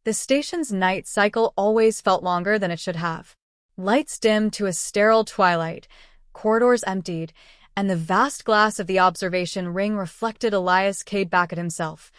The station's night cycle always felt longer than it should have. Lights dimmed to a sterile twilight, corridors emptied, and the vast glass of the observation ring reflected Elias Cade back at himself.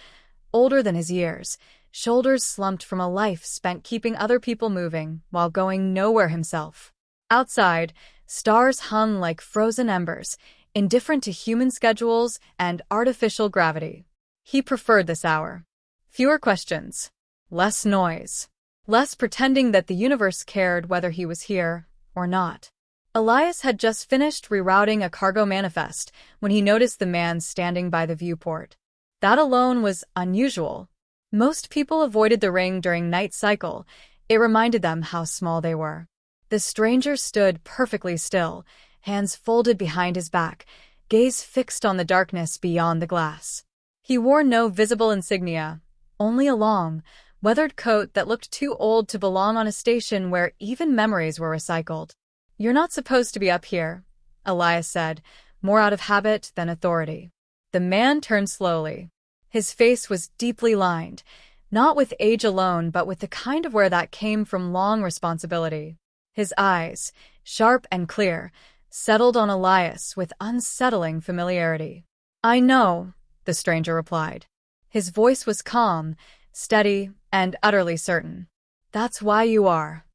Older than his years, shoulders slumped from a life spent keeping other people moving while going nowhere himself. Outside, stars hung like frozen embers, indifferent to human schedules and artificial gravity. He preferred this hour. Fewer questions. Less noise. Less pretending that the universe cared whether he was here or not. Elias had just finished rerouting a cargo manifest when he noticed the man standing by the viewport. That alone was unusual. Most people avoided the ring during night cycle. It reminded them how small they were. The stranger stood perfectly still, hands folded behind his back, gaze fixed on the darkness beyond the glass. He wore no visible insignia, only a long, weathered coat that looked too old to belong on a station where even memories were recycled. "You're not supposed to be up here," Elias said, more out of habit than authority. The man turned slowly. His face was deeply lined, not with age alone but with the kind of wear that came from long responsibility. His eyes, sharp and clear, settled on Elias with unsettling familiarity. "I know," the stranger replied. His voice was calm, steady, and utterly certain. "That's why you are."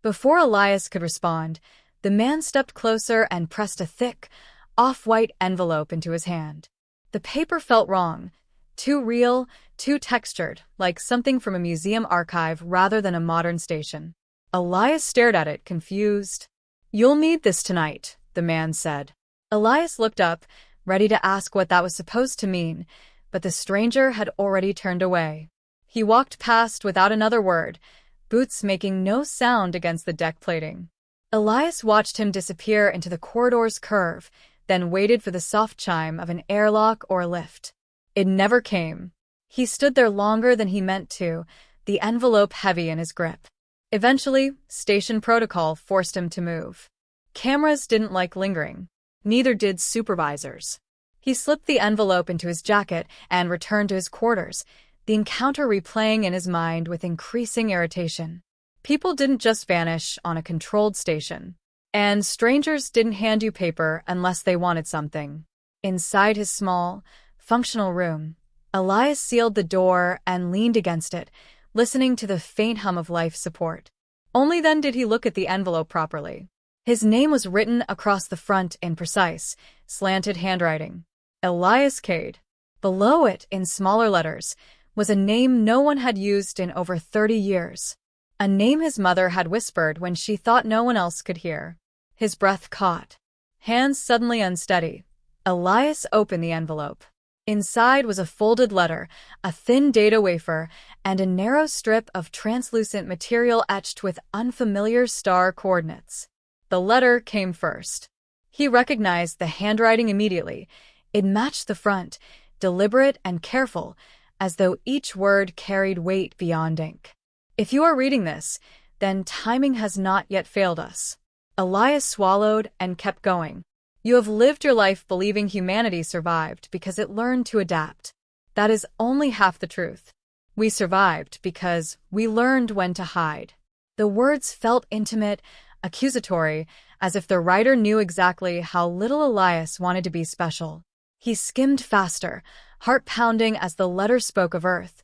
Before Elias could respond, the man stepped closer and pressed a thick, off-white envelope into his hand. The paper felt wrong, too real, too textured, like something from a museum archive rather than a modern station. Elias stared at it, confused. "You'll need this tonight," the man said. Elias looked up, ready to ask what that was supposed to mean, but the stranger had already turned away. He walked past without another word, boots making no sound against the deck plating. Elias watched him disappear into the corridor's curve, then waited for the soft chime of an airlock or lift. It never came. He stood there longer than he meant to, the envelope heavy in his grip. Eventually, station protocol forced him to move. Cameras didn't like lingering. Neither did supervisors. He slipped the envelope into his jacket and returned to his quarters, the encounter replaying in his mind with increasing irritation. People didn't just vanish on a controlled station. And strangers didn't hand you paper unless they wanted something. Inside his small, functional room, Elias sealed the door and leaned against it, listening to the faint hum of life support. Only then did he look at the envelope properly. His name was written across the front in precise, slanted handwriting. Elias Cade. Below it, in smaller letters, was a name no one had used in over 30 years. A name his mother had whispered when she thought no one else could hear. His breath caught. Hands suddenly unsteady. Elias opened the envelope. Inside was a folded letter, a thin data wafer, and a narrow strip of translucent material etched with unfamiliar star coordinates. The letter came first. He recognized the handwriting immediately. It matched the front, deliberate and careful, as though each word carried weight beyond ink. "If you are reading this, then timing has not yet failed us." Elias swallowed and kept going. "You have lived your life believing humanity survived because it learned to adapt. That is only half the truth. We survived because we learned when to hide." The words felt intimate, accusatory, as if the writer knew exactly how little Elias wanted to be special. He skimmed faster, heart pounding as the letter spoke of Earth,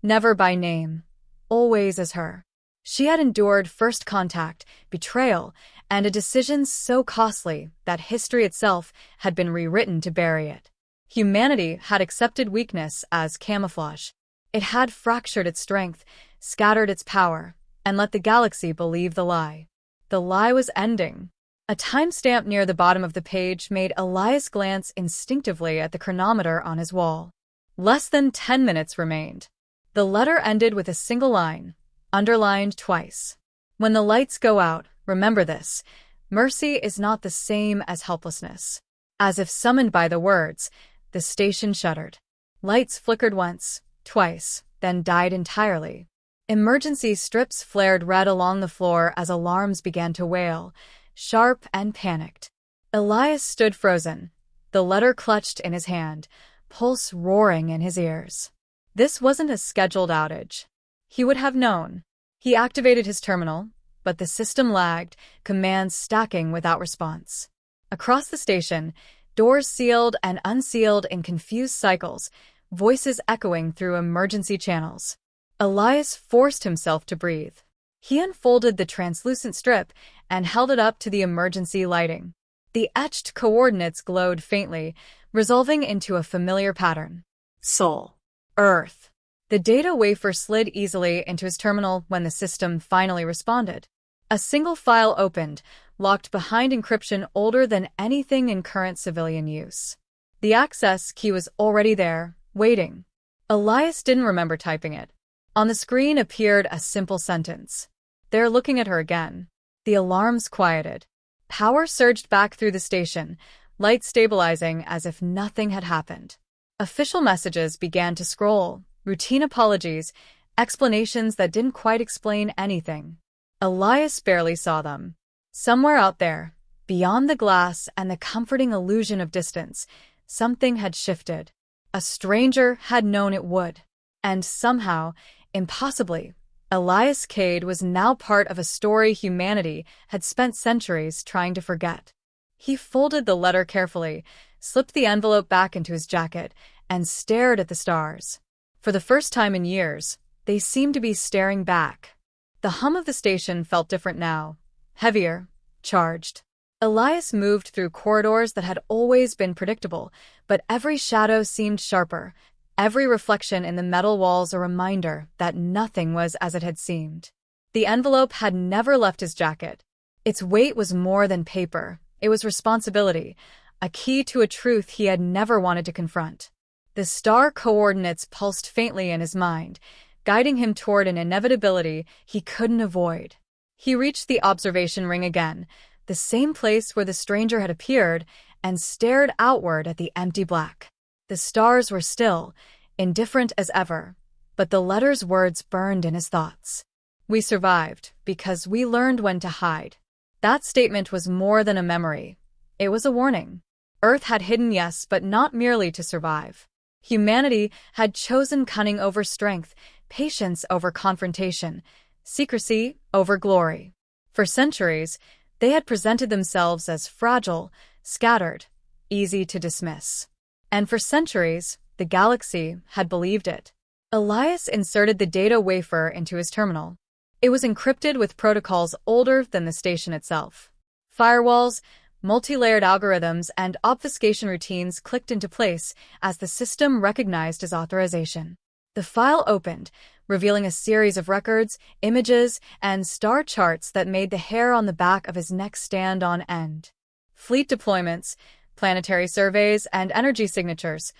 never by name, always as her. She had endured first contact, betrayal, and a decision so costly that history itself had been rewritten to bury it. Humanity had accepted weakness as camouflage. It had fractured its strength, scattered its power, and let the galaxy believe the lie. The lie was ending. A timestamp near the bottom of the page made Elias glance instinctively at the chronometer on his wall. Less than 10 minutes remained. The letter ended with a single line, underlined twice. "When the lights go out, remember this. Mercy is not the same as helplessness." As if summoned by the words, the station shuddered. Lights flickered once, twice, then died entirely. Emergency strips flared red along the floor as alarms began to wail, sharp and panicked. Elias stood frozen, the letter clutched in his hand, pulse roaring in his ears. This wasn't a scheduled outage. He would have known. He activated his terminal, but the system lagged, commands stacking without response. Across the station, doors sealed and unsealed in confused cycles, voices echoing through emergency channels. Elias forced himself to breathe. He unfolded the translucent strip and held it up to the emergency lighting. The etched coordinates glowed faintly, resolving into a familiar pattern. Sol. Earth. The data wafer slid easily into his terminal when the system finally responded. A single file opened, locked behind encryption older than anything in current civilian use. The access key was already there, waiting. Elias didn't remember typing it. On the screen appeared a simple sentence. "They're looking at her again." The alarms quieted. Power surged back through the station, lights stabilizing as if nothing had happened. Official messages began to scroll, routine apologies, explanations that didn't quite explain anything. Elias barely saw them. Somewhere out there, beyond the glass and the comforting illusion of distance, something had shifted. A stranger had known it would. And somehow, impossibly, Elias Cade was now part of a story humanity had spent centuries trying to forget. He folded the letter carefully, slipped the envelope back into his jacket, and stared at the stars. For the first time in years, they seemed to be staring back. The hum of the station felt different now, heavier, charged. Elias moved through corridors that had always been predictable, but every shadow seemed sharper, every reflection in the metal walls a reminder that nothing was as it had seemed. The envelope had never left his jacket. Its weight was more than paper. It was responsibility, a key to a truth he had never wanted to confront. The star coordinates pulsed faintly in his mind, guiding him toward an inevitability he couldn't avoid. He reached the observation ring again, the same place where the stranger had appeared, and stared outward at the empty black. The stars were still, indifferent as ever, but the letter's words burned in his thoughts. "We survived because we learned when to hide." That statement was more than a memory. It was a warning. Earth had hidden, yes, but not merely to survive. Humanity had chosen cunning over strength, patience over confrontation, secrecy over glory. For centuries, they had presented themselves as fragile, scattered, easy to dismiss. And for centuries, the galaxy had believed it. Elias inserted the data wafer into his terminal. It was encrypted with protocols older than the station itself. Firewalls, multi-layered algorithms, and obfuscation routines clicked into place as the system recognized his authorization. The file opened, revealing a series of records, images, and star charts that made the hair on the back of his neck stand on end. Fleet deployments, planetary surveys, and energy signatures,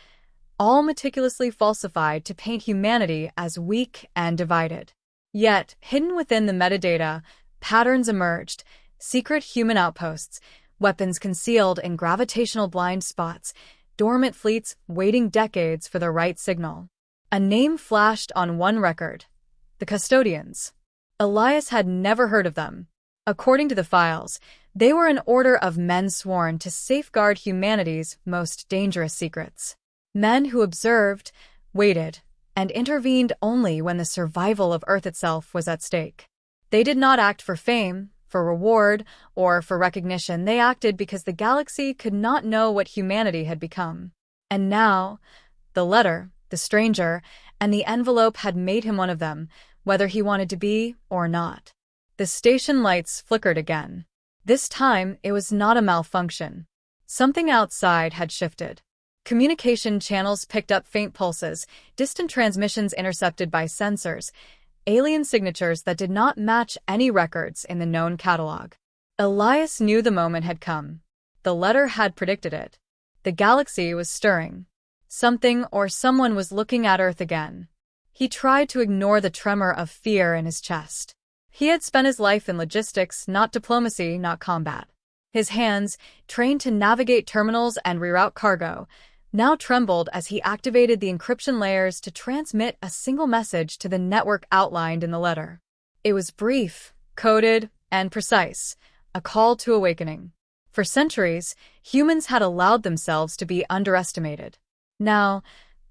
all meticulously falsified to paint humanity as weak and divided. Yet, hidden within the metadata, patterns emerged, secret human outposts, weapons concealed in gravitational blind spots, dormant fleets waiting decades for the right signal. A name flashed on one record: the Custodians. Elias had never heard of them. According to the files, they were an order of men sworn to safeguard humanity's most dangerous secrets. Men who observed, waited, and intervened only when the survival of Earth itself was at stake. They did not act for fame, for reward, or for recognition. They acted because the galaxy could not know what humanity had become. And now, the letter, the stranger, and the envelope had made him one of them, whether he wanted to be or not. The station lights flickered again. This time, it was not a malfunction. Something outside had shifted. Communication channels picked up faint pulses, distant transmissions intercepted by sensors, alien signatures that did not match any records in the known catalog. Elias knew the moment had come. The letter had predicted it. The galaxy was stirring. Something or someone was looking at Earth again. He tried to ignore the tremor of fear in his chest. He had spent his life in logistics, not diplomacy, not combat. His hands, trained to navigate terminals and reroute cargo, now trembled as he activated the encryption layers to transmit a single message to the network outlined in the letter. It was brief, coded, and precise, a call to awakening. For centuries, humans had allowed themselves to be underestimated. Now,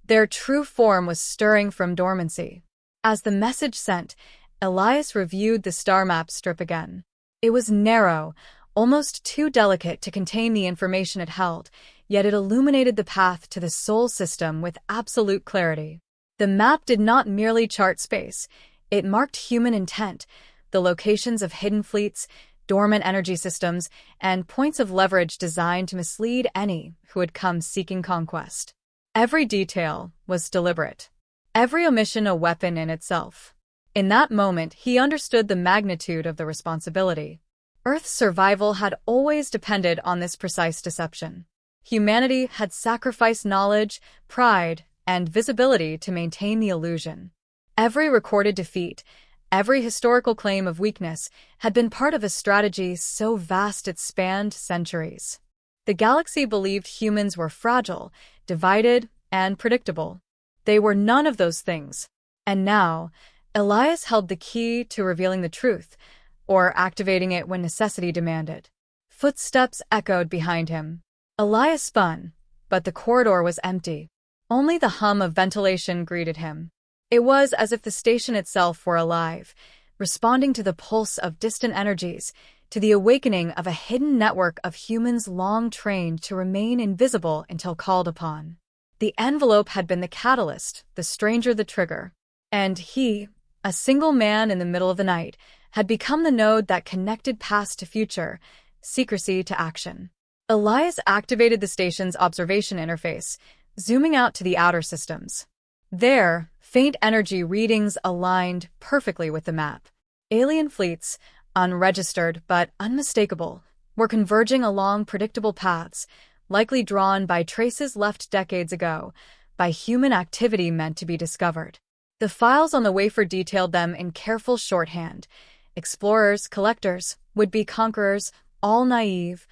their true form was stirring from dormancy. As the message sent, Elias reviewed the star map strip again. It was narrow, almost too delicate to contain the information it held, yet it illuminated the path to the Sol system with absolute clarity. The map did not merely chart space, it marked human intent, the locations of hidden fleets, dormant energy systems, and points of leverage designed to mislead any who had come seeking conquest. Every detail was deliberate, every omission a weapon in itself. In that moment, he understood the magnitude of the responsibility. Earth's survival had always depended on this precise deception. Humanity had sacrificed knowledge, pride, and visibility to maintain the illusion. Every recorded defeat, every historical claim of weakness had been part of a strategy so vast it spanned centuries. The galaxy believed humans were fragile, divided, and predictable. They were none of those things. And now, Elias held the key to revealing the truth, or activating it when necessity demanded. Footsteps echoed behind him. Elias spun, but the corridor was empty. Only the hum of ventilation greeted him. It was as if the station itself were alive, responding to the pulse of distant energies, to the awakening of a hidden network of humans long trained to remain invisible until called upon. The envelope had been the catalyst, the stranger the trigger. And he, a single man in the middle of the night, had become the node that connected past to future, secrecy to action. Elias activated the station's observation interface, zooming out to the outer systems. There, faint energy readings aligned perfectly with the map. Alien fleets, unregistered but unmistakable, were converging along predictable paths, likely drawn by traces left decades ago, by human activity meant to be discovered. The files on the wafer detailed them in careful shorthand. Explorers, collectors, would-be conquerors, all naive,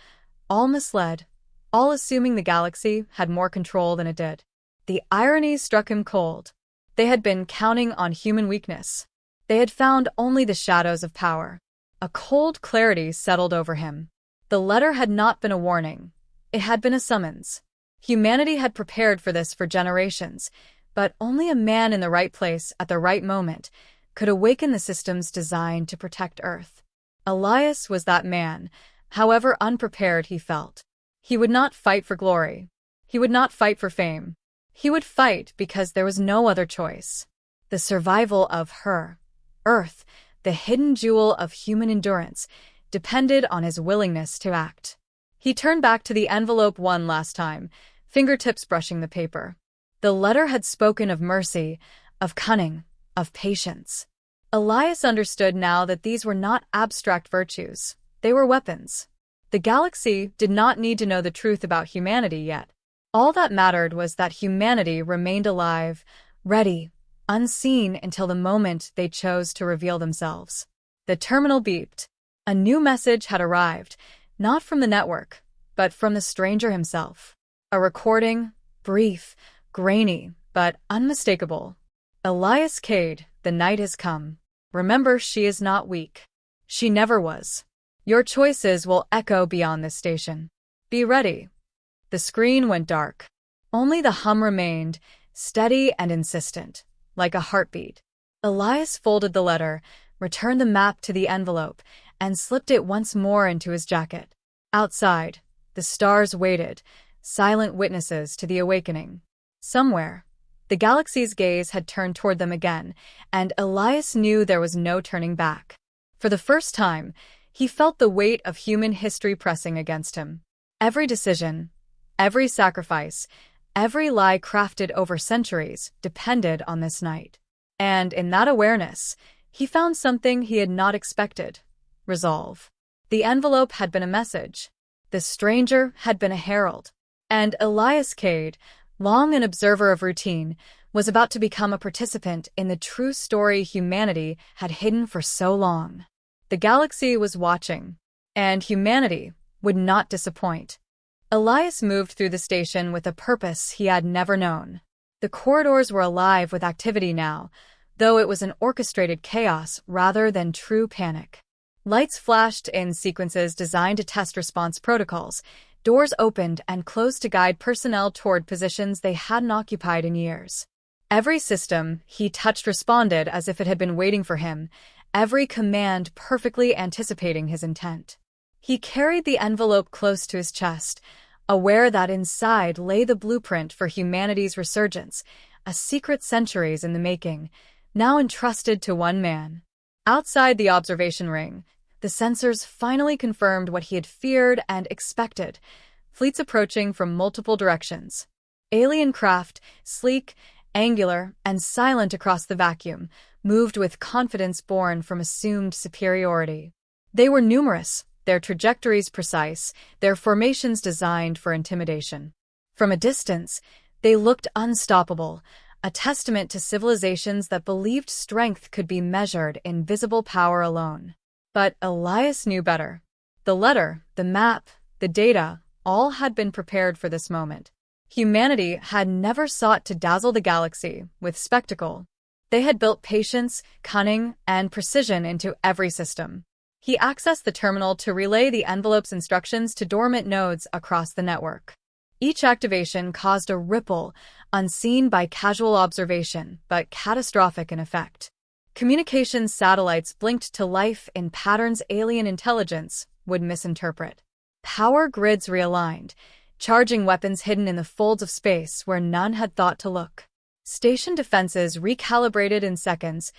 all misled, all assuming the galaxy had more control than it did. The irony struck him cold. They had been counting on human weakness. They had found only the shadows of power. A cold clarity settled over him. The letter had not been a warning. It had been a summons. Humanity had prepared for this for generations, but only a man in the right place at the right moment could awaken the systems designed to protect Earth. Elias was that man, however unprepared he felt. He would not fight for glory. He would not fight for fame. He would fight because there was no other choice. The survival of her, Earth, the hidden jewel of human endurance, depended on his willingness to act. He turned back to the envelope one last time, fingertips brushing the paper. The letter had spoken of mercy, of cunning, of patience. Elias understood now that these were not abstract virtues. They were weapons. The galaxy did not need to know the truth about humanity yet. All that mattered was that humanity remained alive, ready, unseen until the moment they chose to reveal themselves. The terminal beeped. A new message had arrived, not from the network, but from the stranger himself. A recording, brief, grainy, but unmistakable. Elias Cade, the night has come. Remember, she is not weak. She never was. Your choices will echo beyond this station. Be ready. The screen went dark. Only the hum remained, steady and insistent, like a heartbeat. Elias folded the letter, returned the map to the envelope, and slipped it once more into his jacket. Outside, the stars waited, silent witnesses to the awakening. Somewhere, the galaxy's gaze had turned toward them again, and Elias knew there was no turning back. For the first time, he felt the weight of human history pressing against him. Every decision, every sacrifice, every lie crafted over centuries depended on this night. And in that awareness, he found something he had not expected: resolve. The envelope had been a message. The stranger had been a herald. And Elias Cade, long an observer of routine, was about to become a participant in the true story humanity had hidden for so long. The galaxy was watching, and humanity would not disappoint. Elias moved through the station with a purpose he had never known. The corridors were alive with activity now, though it was an orchestrated chaos rather than true panic. Lights flashed in sequences designed to test response protocols. Doors opened and closed to guide personnel toward positions they hadn't occupied in years. Every system he touched responded as if it had been waiting for him, every command perfectly anticipating his intent. He carried the envelope close to his chest, aware that inside lay the blueprint for humanity's resurgence, a secret centuries in the making, now entrusted to one man. Outside the observation ring, the sensors finally confirmed what he had feared and expected, fleets approaching from multiple directions. Alien craft, sleek, angular, and silent across the vacuum, moved with confidence born from assumed superiority. They were numerous, their trajectories precise, their formations designed for intimidation. From a distance, they looked unstoppable, a testament to civilizations that believed strength could be measured in visible power alone. But Elias knew better. The letter, the map, the data, all had been prepared for this moment. Humanity had never sought to dazzle the galaxy with spectacle. They had built patience, cunning, and precision into every system. He accessed the terminal to relay the envelope's instructions to dormant nodes across the network. Each activation caused a ripple, unseen by casual observation, but catastrophic in effect. Communications satellites blinked to life in patterns alien intelligence would misinterpret. Power grids realigned, charging weapons hidden in the folds of space where none had thought to look. Station defenses recalibrated in seconds,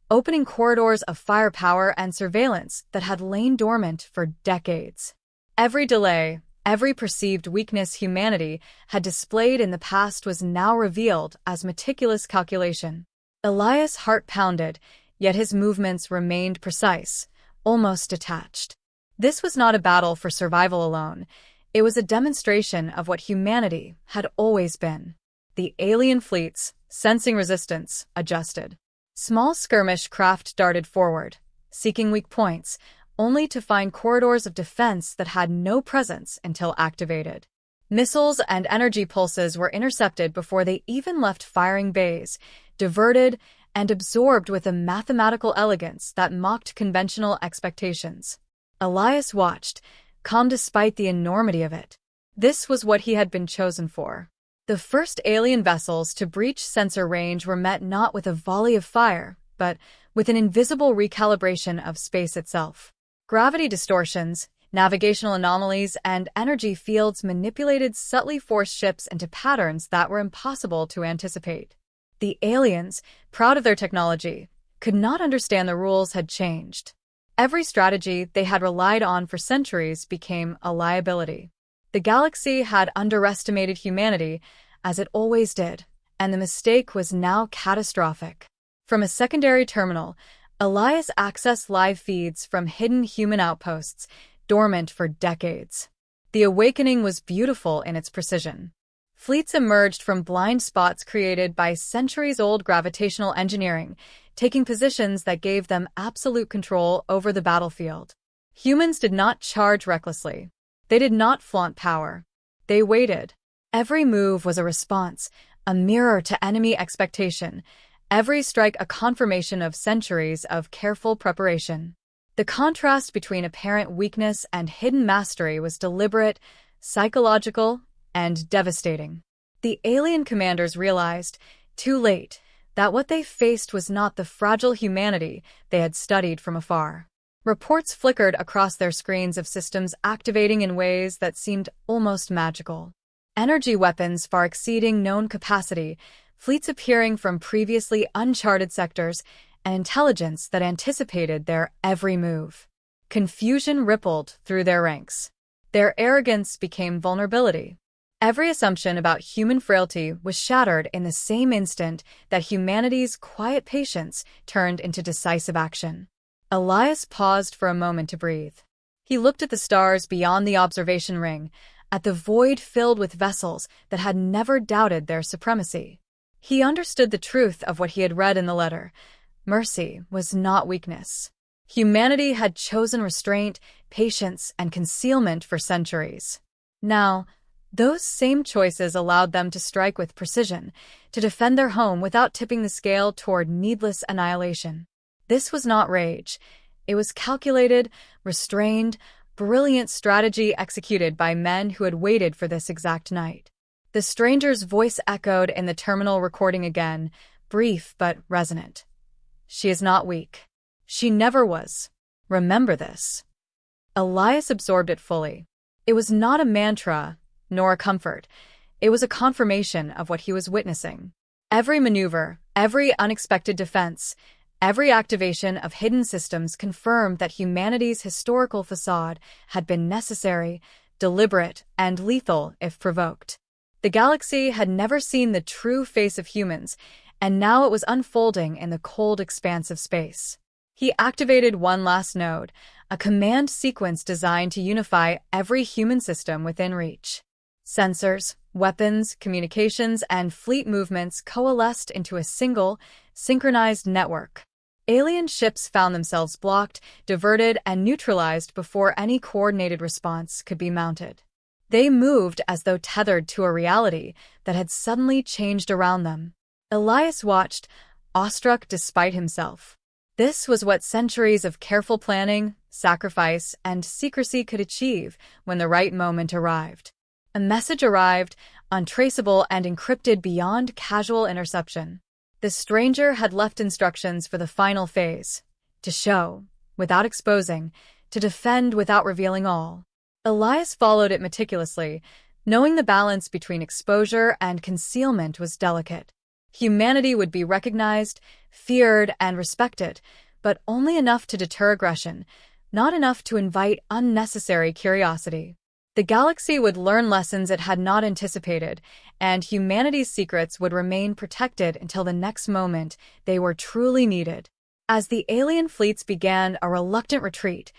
opening corridors of firepower and surveillance that had lain dormant for decades. Every delay, every perceived weakness humanity had displayed in the past was now revealed as meticulous calculation. Elias' heart pounded, yet his movements remained precise, almost detached. This was not a battle for survival alone. It was a demonstration of what humanity had always been. The alien fleets, sensing resistance, adjusted. Small skirmish craft darted forward, seeking weak points, only to find corridors of defense that had no presence until activated. Missiles and energy pulses were intercepted before they even left firing bays, diverted and absorbed with a mathematical elegance that mocked conventional expectations. Elias watched, calm despite the enormity of it. This was what he had been chosen for. The first alien vessels to breach sensor range were met not with a volley of fire, but with an invisible recalibration of space itself. Gravity distortions, navigational anomalies, and energy fields manipulated subtly forced ships into patterns that were impossible to anticipate. The aliens, proud of their technology, could not understand the rules had changed. Every strategy they had relied on for centuries became a liability. The galaxy had underestimated humanity, as it always did, and the mistake was now catastrophic. From a secondary terminal, Elias accessed live feeds from hidden human outposts, dormant for decades. The awakening was beautiful in its precision. Fleets emerged from blind spots created by centuries-old gravitational engineering, taking positions that gave them absolute control over the battlefield. Humans did not charge recklessly. They did not flaunt power. They waited. Every move was a response, a mirror to enemy expectation, every strike a confirmation of centuries of careful preparation. The contrast between apparent weakness and hidden mastery was deliberate, psychological, and devastating. The alien commanders realized, too late, that what they faced was not the fragile humanity they had studied from afar. Reports flickered across their screens of systems activating in ways that seemed almost magical. Energy weapons far exceeding known capacity, fleets appearing from previously uncharted sectors, and intelligence that anticipated their every move. Confusion rippled through their ranks. Their arrogance became vulnerability. Every assumption about human frailty was shattered in the same instant that humanity's quiet patience turned into decisive action. Elias paused for a moment to breathe. He looked at the stars beyond the observation ring, at the void filled with vessels that had never doubted their supremacy. He understood the truth of what he had read in the letter. Mercy was not weakness. Humanity had chosen restraint, patience, and concealment for centuries. Now, those same choices allowed them to strike with precision, to defend their home without tipping the scale toward needless annihilation. This was not rage. It was calculated, restrained, brilliant strategy executed by men who had waited for this exact night. The stranger's voice echoed in the terminal recording again, brief but resonant. She is not weak. She never was. Remember this. Elias absorbed it fully. It was not a mantra, nor a comfort. It was a confirmation of what he was witnessing. Every maneuver, every unexpected defense, every activation of hidden systems confirmed that humanity's historical facade had been necessary, deliberate, and lethal if provoked. The galaxy had never seen the true face of humans, and now it was unfolding in the cold expanse of space. He activated one last node, a command sequence designed to unify every human system within reach. Sensors, weapons, communications, and fleet movements coalesced into a single, synchronized network. Alien ships found themselves blocked, diverted, and neutralized before any coordinated response could be mounted. They moved as though tethered to a reality that had suddenly changed around them. Elias watched, awestruck despite himself. This was what centuries of careful planning, sacrifice, and secrecy could achieve when the right moment arrived. A message arrived, untraceable and encrypted beyond casual interception. The stranger had left instructions for the final phase: to show, without exposing, to defend without revealing all. Elias followed it meticulously, knowing the balance between exposure and concealment was delicate. Humanity would be recognized, feared, and respected, but only enough to deter aggression, not enough to invite unnecessary curiosity. The galaxy would learn lessons it had not anticipated, and humanity's secrets would remain protected until the next moment they were truly needed. As the alien fleets began a reluctant retreat,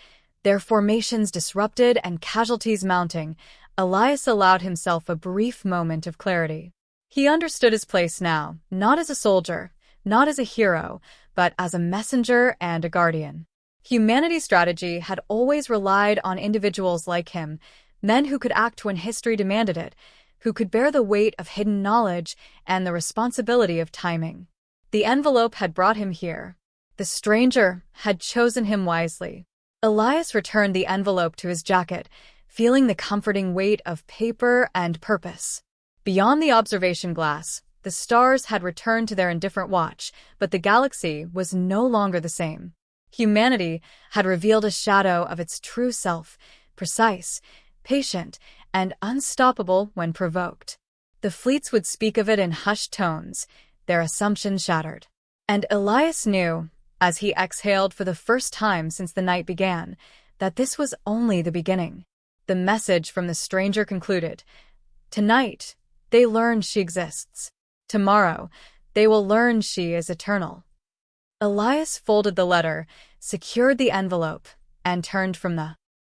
their formations disrupted and casualties mounting, Elias allowed himself a brief moment of clarity. He understood his place now, not as a soldier, not as a hero, but as a messenger and a guardian. Humanity's strategy had always relied on individuals like him, men who could act when history demanded it, who could bear the weight of hidden knowledge and the responsibility of timing. The envelope had brought him here. The stranger had chosen him wisely. Elias returned the envelope to his jacket, feeling the comforting weight of paper and purpose. Beyond the observation glass, the stars had returned to their indifferent watch, but the galaxy was no longer the same. Humanity had revealed a shadow of its true self, precise, patient, and unstoppable when provoked. The fleets would speak of it in hushed tones, their assumptions shattered. And Elias knew, as he exhaled for the first time since the night began, that this was only the beginning. The message from the stranger concluded. Tonight, they learn she exists. Tomorrow, they will learn she is eternal. Elias folded the letter, secured the envelope, and turned from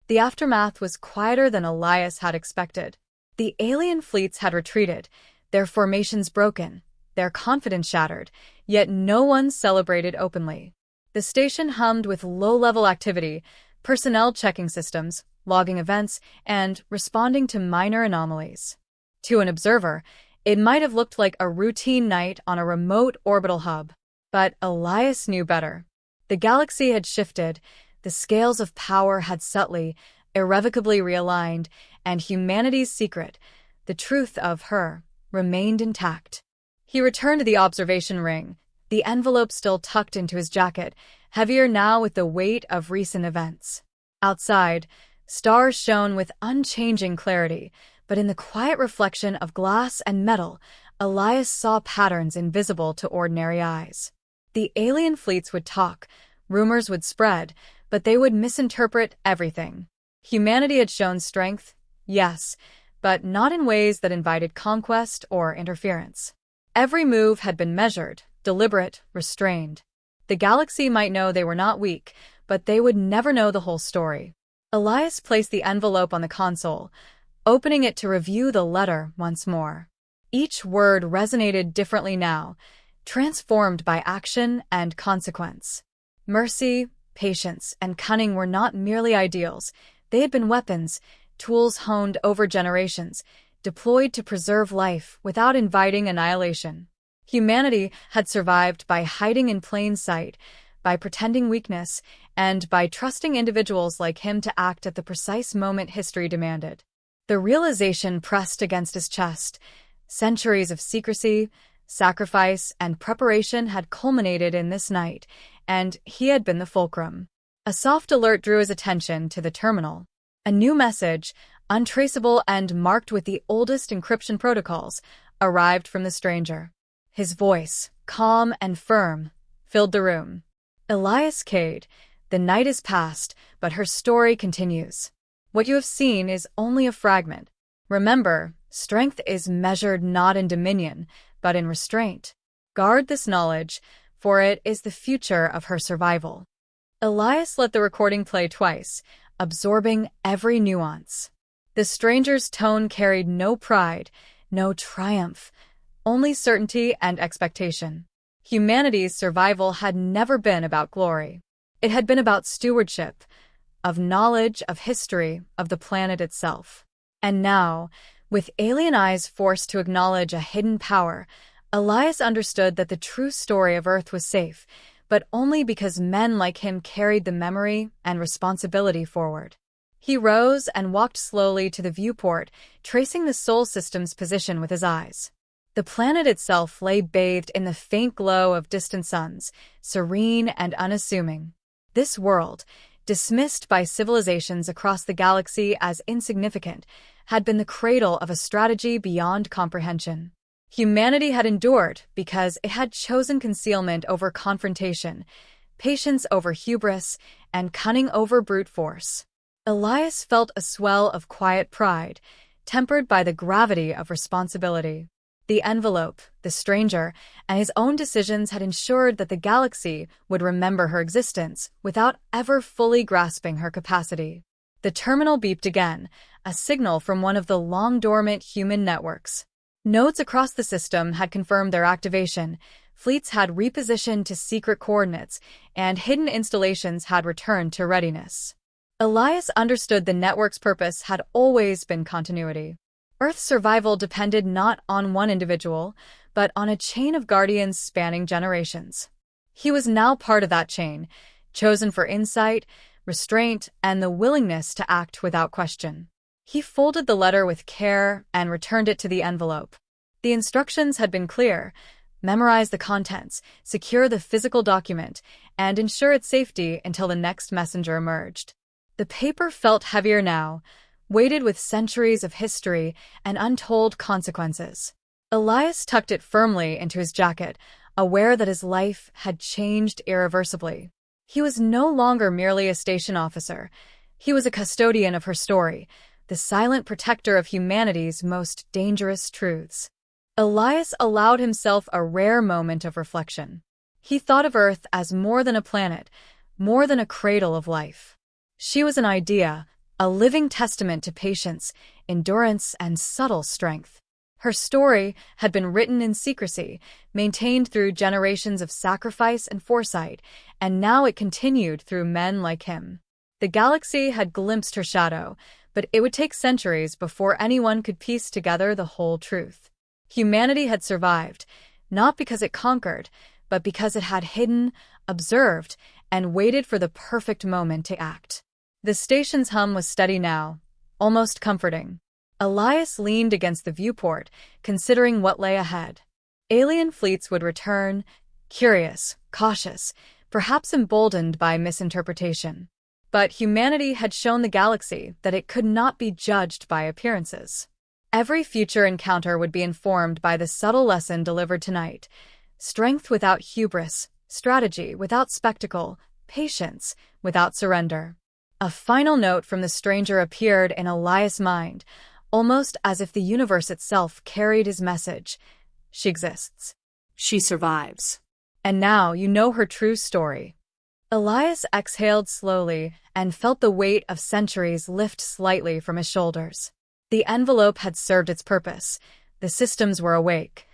The aftermath was quieter than Elias had expected. The alien fleets had retreated, their formations broken, their confidence shattered, yet no one celebrated openly. The station hummed with low-level activity, personnel checking systems, logging events, and responding to minor anomalies. To an observer, it might have looked like a routine night on a remote orbital hub. But Elias knew better. The galaxy had shifted, the scales of power had subtly, irrevocably realigned, and humanity's secret, the truth of her, remained intact. He returned to the observation ring, the envelope still tucked into his jacket, heavier now with the weight of recent events. Outside, stars shone with unchanging clarity, but in the quiet reflection of glass and metal, Elias saw patterns invisible to ordinary eyes. The alien fleets would talk, rumors would spread, but they would misinterpret everything. Humanity had shown strength, yes, but not in ways that invited conquest or interference. Every move had been measured, deliberate, restrained. The galaxy might know they were not weak, but they would never know the whole story. Elias placed the envelope on the console, opening it to review the letter once more. Each word resonated differently now, transformed by action and consequence. Mercy, patience, and cunning were not merely ideals. They had been weapons, tools honed over generations, deployed to preserve life without inviting annihilation. Humanity had survived by hiding in plain sight, by pretending weakness, and by trusting individuals like him to act at the precise moment history demanded. The realization pressed against his chest. Centuries of secrecy, sacrifice, and preparation had culminated in this night, and he had been the fulcrum. A soft alert drew his attention to the terminal. A new message, untraceable and marked with the oldest encryption protocols, arrived from the stranger. His voice, calm and firm, filled the room. Elias Cade, the night is past, but her story continues. What you have seen is only a fragment. Remember, strength is measured not in dominion, but in restraint. Guard this knowledge, for it is the future of her survival. Elias let the recording play twice, absorbing every nuance. The stranger's tone carried no pride, no triumph, only certainty and expectation. Humanity's survival had never been about glory. It had been about stewardship, of knowledge, of history, of the planet itself. And now, with alien eyes forced to acknowledge a hidden power, Elias understood that the true story of Earth was safe, but only because men like him carried the memory and responsibility forward. He rose and walked slowly to the viewport, tracing the Sol system's position with his eyes. The planet itself lay bathed in the faint glow of distant suns, serene and unassuming. This world, dismissed by civilizations across the galaxy as insignificant, had been the cradle of a strategy beyond comprehension. Humanity had endured because it had chosen concealment over confrontation, patience over hubris, and cunning over brute force. Elias felt a swell of quiet pride, tempered by the gravity of responsibility. The envelope, the stranger, and his own decisions had ensured that the galaxy would remember her existence without ever fully grasping her capacity. The terminal beeped again, a signal from one of the long-dormant human networks. Nodes across the system had confirmed their activation, fleets had repositioned to secret coordinates, and hidden installations had returned to readiness. Elias understood the network's purpose had always been continuity. Earth's survival depended not on one individual, but on a chain of guardians spanning generations. He was now part of that chain, chosen for insight, restraint, and the willingness to act without question. He folded the letter with care and returned it to the envelope. The instructions had been clear: memorize the contents, secure the physical document, and ensure its safety until the next messenger emerged. The paper felt heavier now, weighted with centuries of history and untold consequences. Elias tucked it firmly into his jacket, aware that his life had changed irreversibly. He was no longer merely a station officer. He was a custodian of her story, the silent protector of humanity's most dangerous truths. Elias allowed himself a rare moment of reflection. He thought of Earth as more than a planet, more than a cradle of life. She was an idea, a living testament to patience, endurance, and subtle strength. Her story had been written in secrecy, maintained through generations of sacrifice and foresight, and now it continued through men like him. The galaxy had glimpsed her shadow, but it would take centuries before anyone could piece together the whole truth. Humanity had survived, not because it conquered, but because it had hidden, observed, and waited for the perfect moment to act. The station's hum was steady now, almost comforting. Elias leaned against the viewport, considering what lay ahead. Alien fleets would return, curious, cautious, perhaps emboldened by misinterpretation. But humanity had shown the galaxy that it could not be judged by appearances. Every future encounter would be informed by the subtle lesson delivered tonight: strength without hubris, strategy without spectacle, patience without surrender. A final note from the stranger appeared in Elias' mind, almost as if the universe itself carried his message. She exists. She survives. And now you know her true story. Elias exhaled slowly and felt the weight of centuries lift slightly from his shoulders. The envelope had served its purpose. The systems were awake.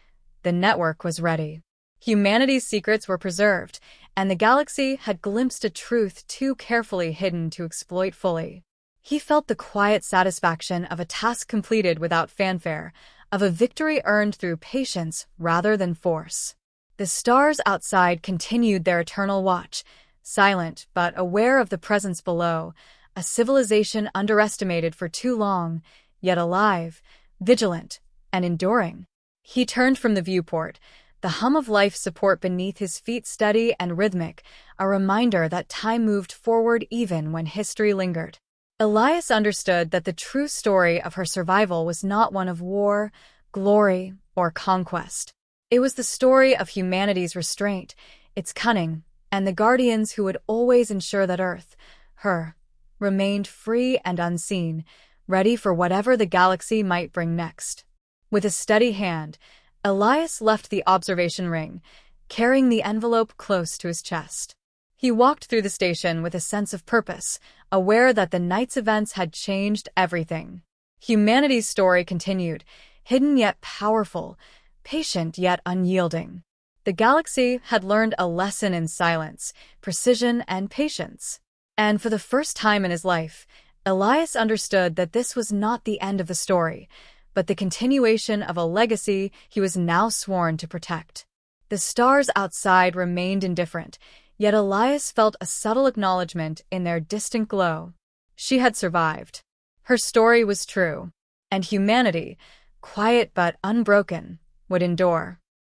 The network was ready. Humanity's secrets were preserved, and the galaxy had glimpsed a truth too carefully hidden to exploit fully. He felt the quiet satisfaction of a task completed without fanfare, of a victory earned through patience rather than force. The stars outside continued their eternal watch, silent but aware of the presence below, a civilization underestimated for too long, yet alive, vigilant, and enduring. He turned from the viewport, the hum of life support beneath his feet steady and rhythmic, a reminder that time moved forward even when history lingered. Elias understood that the true story of her survival was not one of war, glory, or conquest. It was the story of humanity's restraint, its cunning, and the guardians who would always ensure that Earth, her, remained free and unseen, ready for whatever the galaxy might bring next. With a steady hand, Elias left the observation ring, carrying the envelope close to his chest. He walked through the station with a sense of purpose, aware that the night's events had changed everything. Humanity's story continued, hidden yet powerful, patient yet unyielding. The galaxy had learned a lesson in silence, precision, and patience. And for the first time in his life, Elias understood that this was not the end of the story, but the continuation of a legacy he was now sworn to protect. The stars outside remained indifferent, yet Elias felt a subtle acknowledgement in their distant glow. She had survived. Her story was true, and humanity, quiet but unbroken, would endure.